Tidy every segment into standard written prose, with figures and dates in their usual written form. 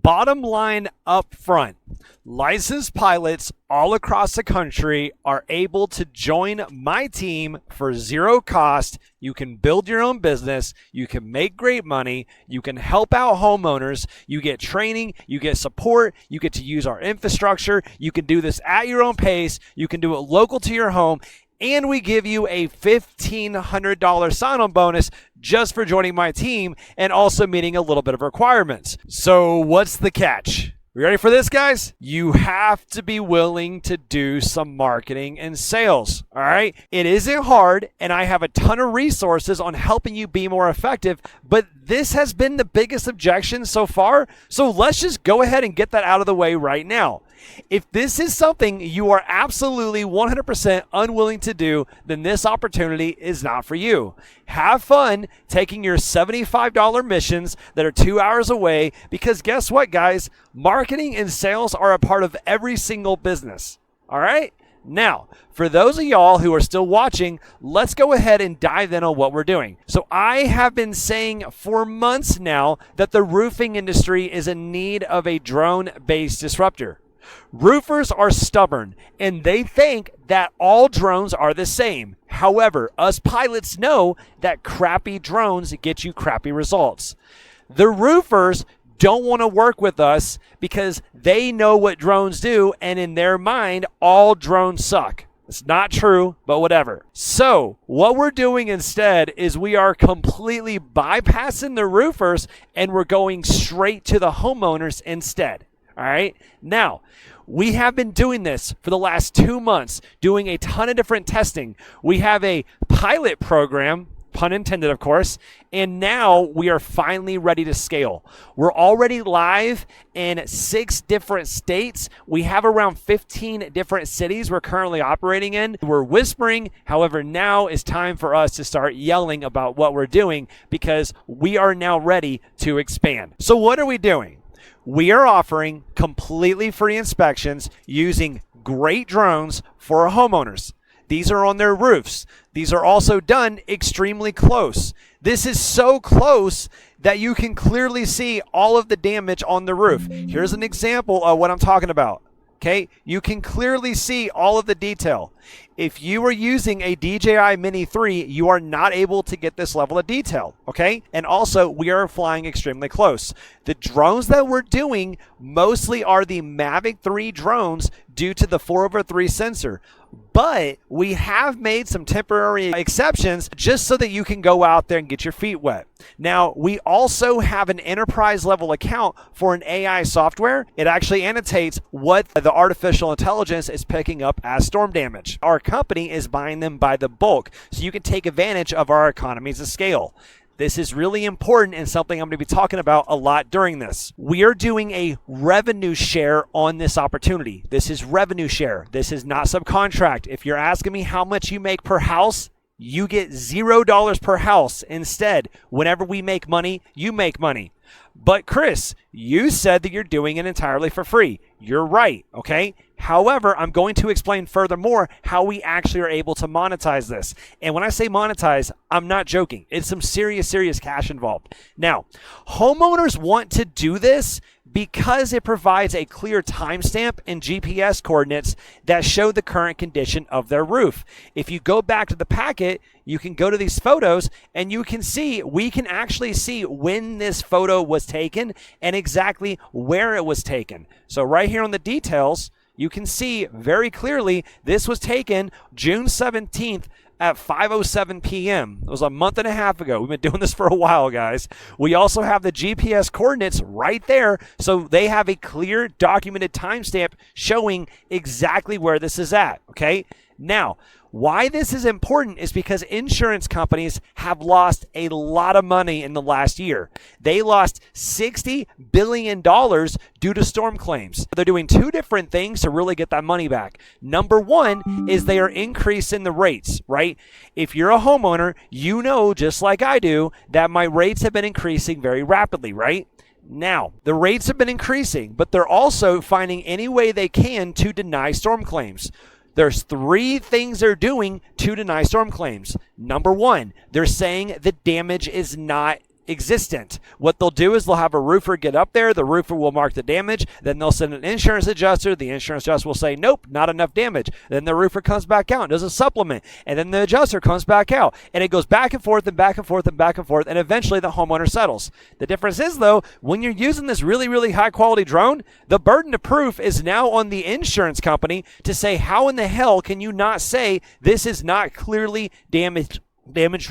Bottom line up front, licensed pilots all across the country are able to join my team for zero cost. You can build your own business. You can make great money. You can help out homeowners. You get training. You get support. You get to use our infrastructure. You can do this at your own pace. You can do it local to your home. And we give you a $1,500 sign-on bonus just for joining my team and also meeting a little bit of requirements. So what's the catch? You ready for this, guys? You have to be willing to do some marketing and sales, all right? It isn't hard, and I have a ton of resources on helping you be more effective, but this has been the biggest objection so far, so let's just go ahead and get that out of the way right now. If this is something you are absolutely 100% unwilling to do, then this opportunity is not for you. Have fun taking your $75 missions that are 2 hours away, because guess what, guys? Marketing and sales are a part of every single business. All right? Now, for those of y'all who are still watching, let's go ahead and dive in on what we're doing. So I have been saying for months now that the roofing industry is in need of a drone-based disruptor. Roofers are stubborn, and they think that all drones are the same. However, us pilots know that crappy drones get you crappy results. The roofers don't want to work with us because they know what drones do, and in their mind, all drones suck. It's not true, but whatever. So what we're doing instead is we are completely bypassing the roofers, and we're going straight to the homeowners instead. All right. Now, we have been doing this for the last 2 months, doing a ton of different testing. We have a pilot program, pun intended, of course, and now we are finally ready to scale. We're already live in 6 different states. We have around 15 different cities we're currently operating in. We're whispering. However, now is time for us to start yelling about what we're doing because we are now ready to expand. So what are we doing? We are offering completely free inspections using great drones for homeowners. These are on their roofs. These are also done extremely close. This is so close that you can clearly see all of the damage on the roof. Here's an example of what I'm talking about. Okay, you can clearly see all of the detail. If you are using a DJI Mini 3, you are not able to get this level of detail, okay? And also, we are flying extremely close. The drones that we're doing mostly are the Mavic 3 drones due to the 4/3 sensor. But we have made some temporary exceptions just so that you can go out there and get your feet wet. Now, we also have an enterprise level account for an AI software. It actually annotates what the artificial intelligence is picking up as storm damage. Our company is buying them by the bulk, so you can take advantage of our economies of scale. This is really important and something I'm going to be talking about a lot during this. We are doing a revenue share on this opportunity. This is revenue share. This is not subcontract. If you're asking me how much you make per house, you get $0 per house. Instead, whenever we make money, you make money. But Chris, you said that you're doing it entirely for free. You're right, okay? However, I'm going to explain furthermore how we actually are able to monetize this. And when I say monetize, I'm not joking. It's some serious cash involved. Now, homeowners want to do this because it provides a clear timestamp and GPS coordinates that show the current condition of their roof. If you go back to the packet, you can go to these photos and you can see, we can actually see when this photo was taken and exactly where it was taken. So right here on the details, you can see very clearly this was taken June 17th at 5:07 p.m. It was a month and a half ago. We've been doing this for a while, guys. We also have the GPS coordinates right there, so they have a clear documented timestamp showing exactly where this is at, okay? Now, why this is important is because insurance companies have lost a lot of money in the last year. They lost $60 billion due to storm claims. They're doing 2 different things to really get that money back. Number one is they are increasing the rates, right? If you're a homeowner, you know, just like I do, that my rates have been increasing very rapidly, right? Now, the rates have been increasing, but they're also finding any way they can to deny storm claims. There's 3 things they're doing to deny storm claims. Number one, they're saying the damage is not non-existent. What they'll do is they'll have a roofer get up there. The roofer will mark the damage. Then they'll send an insurance adjuster. The insurance adjuster will say, nope, not enough damage. Then the roofer comes back out and does a supplement. And then the adjuster comes back out. And it goes back and forth and back and forth and back and forth. And eventually the homeowner settles. The difference is, though, when you're using this really, really high-quality drone, the burden of proof is now on the insurance company to say, how in the hell can you not say this is not clearly damaged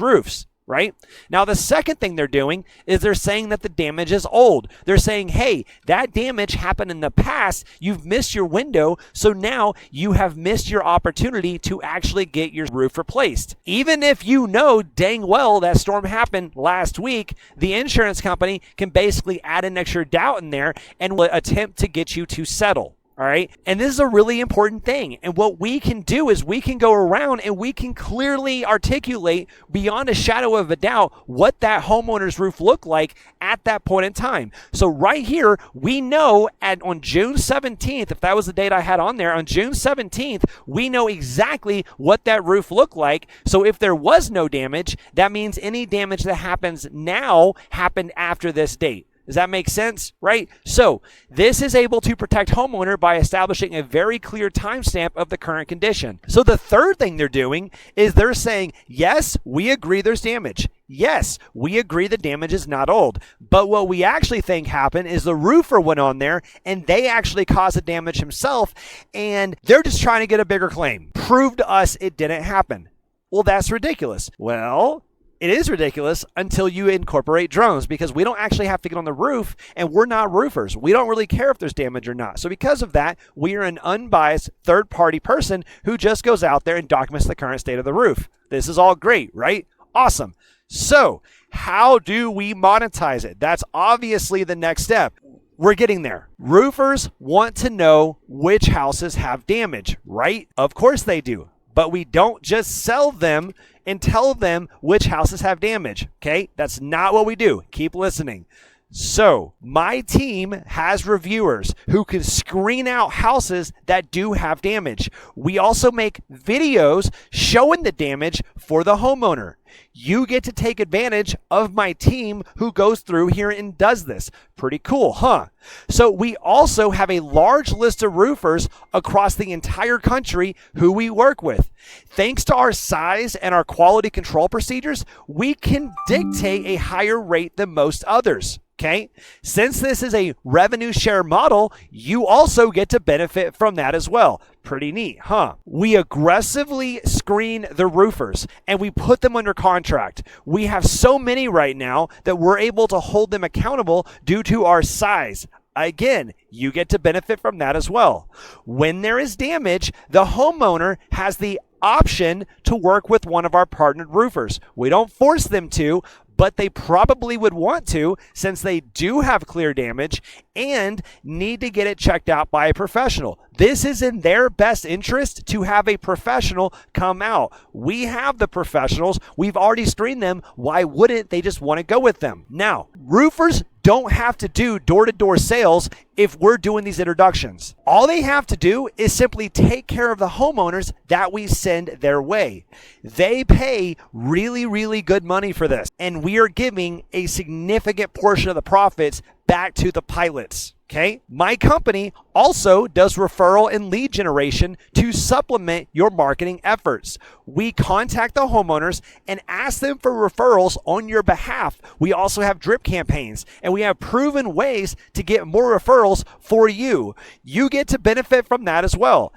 roofs? Right? Now, the second thing they're doing is they're saying that the damage is old. They're saying, hey, that damage happened in the past. You've missed your window, so now you have missed your opportunity to actually get your roof replaced. Even if you know dang well that storm happened last week, the insurance company can basically add an extra doubt in there and will attempt to get you to settle. All right. And this is a really important thing. And what we can do is we can go around and we can clearly articulate beyond a shadow of a doubt what that homeowner's roof looked like at that point in time. So right here, we know on June 17th, if that was the date I had on there, on June 17th, we know exactly what that roof looked like. So if there was no damage, that means any damage that happens now happened after this date. Does that make sense? Right? So this is able to protect homeowner by establishing a very clear timestamp of the current condition. So the third thing they're doing is they're saying, yes, we agree there's damage. Yes, we agree the damage is not old. But what we actually think happened is the roofer went on there and they actually caused the damage himself, and they're just trying to get a bigger claim. Prove to us it didn't happen. Well, that's ridiculous. Well, it is ridiculous until you incorporate drones, because we don't actually have to get on the roof, and we're not roofers. We don't really care if there's damage or not. So because of that, we are an unbiased third-party person who just goes out there and documents the current state of the roof. This is all great, right? Awesome. So how do we monetize it? That's obviously the next step. We're getting there. Roofers want to know which houses have damage, right? Of course they do. But we don't just sell them and tell them which houses have damage, okay? That's not what we do. Keep listening. So my team has reviewers who can screen out houses that do have damage. We also make videos showing the damage for the homeowner. You get to take advantage of my team who goes through here and does this. Pretty cool, huh? So we also have a large list of roofers across the entire country who we work with. Thanks to our size and our quality control procedures, we can dictate a higher rate than most others. Okay, since this is a revenue share model, you also get to benefit from that as well. Pretty neat, huh? We aggressively screen the roofers and we put them under contract. We have so many right now that we're able to hold them accountable due to our size. Again, you get to benefit from that as well. When there is damage, the homeowner has the option to work with one of our partnered roofers. We don't force them to, but they probably would want to, since they do have clear damage and need to get it checked out by a professional. This is in their best interest to have a professional come out. We have the professionals. We've already screened them. Why wouldn't they just want to go with them? Now, roofers don't have to do door-to-door sales if we're doing these introductions. All they have to do is simply take care of the homeowners that we send their way. They pay really, really good money for this, and we are giving a significant portion of the profits back to the pilots. Okay. My company also does referral and lead generation to supplement your marketing efforts. We contact the homeowners and ask them for referrals on your behalf. We also have drip campaigns, and we have proven ways to get more referrals for you. You get to benefit from that as well.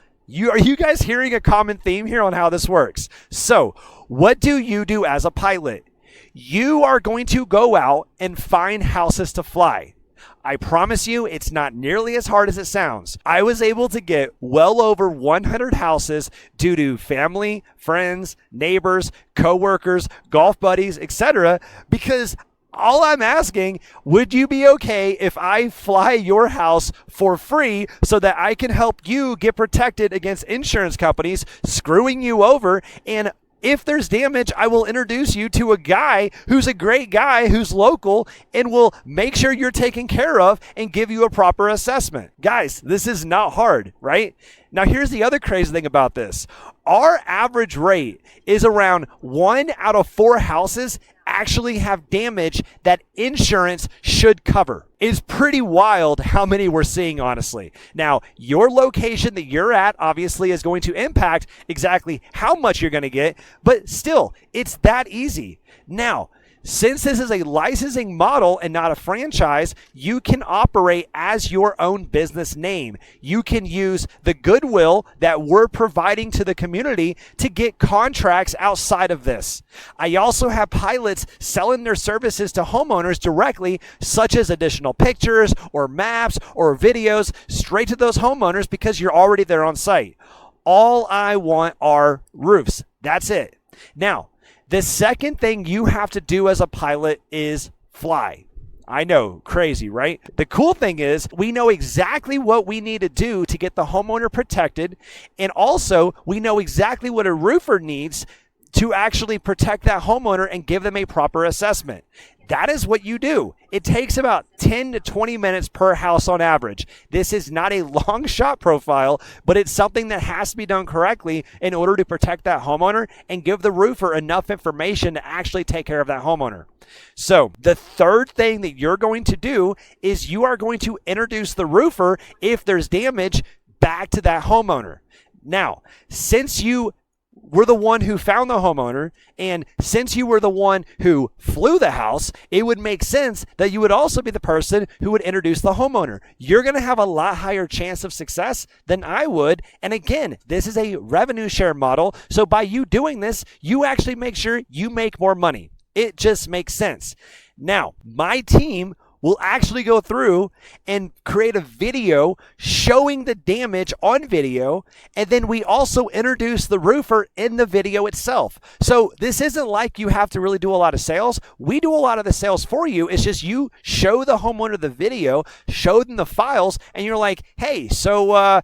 Are you guys hearing a common theme here on how this works? So what do you do as a pilot? You are going to go out and find houses to fly. I promise you, it's not nearly as hard as it sounds. I was able to get well over 100 houses due to family, friends, neighbors, coworkers, golf buddies, etc. Because all I'm asking, would you be okay if I fly your house for free so that I can help you get protected against insurance companies screwing you over? And if there's damage, I will introduce you to a guy who's a great guy who's local and will make sure you're taken care of and give you a proper assessment. Guys, this is not hard, right? Now, here's the other crazy thing about this. Our average rate is around 1 out of 4 houses actually have damage that insurance should cover. It's pretty wild how many we're seeing, honestly. Now, your location that you're at obviously is going to impact exactly how much you're going to get, but still, it's that easy. Now, since this is a licensing model and not a franchise, you can operate as your own business name. You can use the goodwill that we're providing to the community to get contracts outside of this. I also have pilots selling their services to homeowners directly, such as additional pictures or maps or videos straight to those homeowners because you're already there on site. All I want are roofs. That's it. Now, the second thing you have to do as a pilot is fly. I know, crazy, right? The cool thing is we know exactly what we need to do to get the homeowner protected, and also we know exactly what a roofer needs to actually protect that homeowner and give them a proper assessment. That is what you do. It takes about 10 to 20 minutes per house on average. This is not a long shot profile, but it's something that has to be done correctly in order to protect that homeowner and give the roofer enough information to actually take care of that homeowner. So the third thing that you're going to do is you are going to introduce the roofer, if there's damage, back to that homeowner. Now, since you were the one who found the homeowner, and since you were the one who flew the house, it would make sense that you would also be the person who would introduce the homeowner. You're going to have a lot higher chance of success than I would. And again, this is a revenue share model. So by you doing this, you actually make sure you make more money. It just makes sense. Now, my team will actually go through and create a video showing the damage on video, and then we also introduce the roofer in the video itself. So this isn't like you have to really do a lot of sales. We do a lot of the sales for you. It's just you show the homeowner the video, show them the files, and you're like, hey, so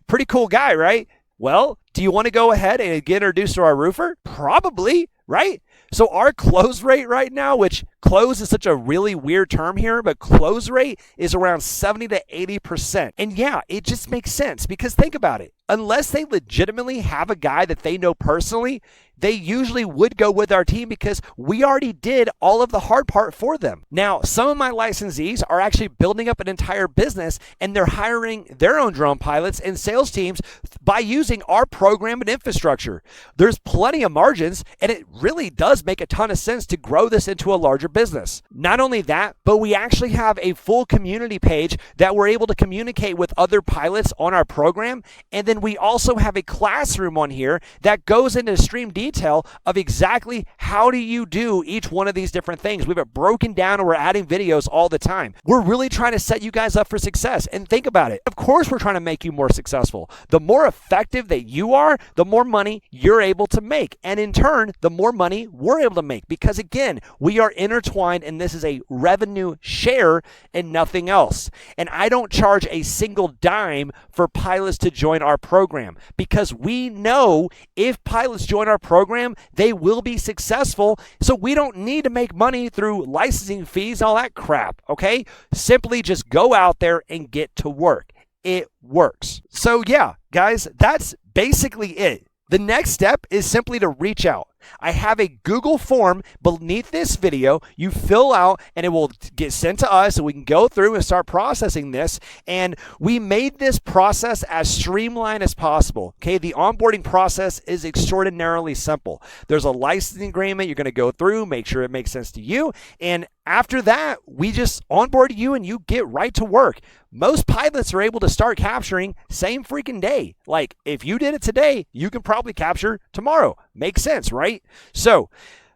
pretty cool guy, right? Well, do you want to go ahead and get introduced to our roofer? Probably, right? So our close rate right now, which close is such a really weird term here, but close rate is around 70 to 80%. And yeah, it just makes sense because think about it. Unless they legitimately have a guy that they know personally, they usually would go with our team because we already did all of the hard part for them. Now, some of my licensees are actually building up an entire business and they're hiring their own drone pilots and sales teams by using our program and infrastructure. There's plenty of margins, and it really does make a ton of sense to grow this into a larger business. Not only that, but we actually have a full community page that we're able to communicate with other pilots on our program, and then we also have a classroom on here that goes into extreme detail of exactly how do you do each one of these different things. We have it broken down and we're adding videos all the time. We're really trying to set you guys up for success. And think about it. Of course, we're trying to make you more successful. The more effective that you are, the more money you're able to make. And in turn, the more money we're able to make. Because again, we are intertwined and this is a revenue share and nothing else. And I don't charge a single dime for pilots to join our program because we know if pilots join our program, they will be successful. So we don't need to make money through licensing fees, all that crap, okay? Simply just go out there and get to work. It works. So yeah, guys, that's basically it. The next step is simply to reach out. I have a Google form beneath this video. You fill out and it will get sent to us so we can go through and start processing this. And we made this process as streamlined as possible. Okay, the onboarding process is extraordinarily simple. There's a licensing agreement you're going to go through, make sure it makes sense to you. And after that, we just onboard you and you get right to work. Most pilots are able to start capturing same freaking day. Like if you did it today, you can probably capture tomorrow. Makes sense, right? So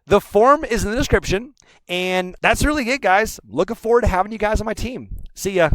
the form is in the description, and that's really it, guys. Looking forward to having you guys on my team. See ya.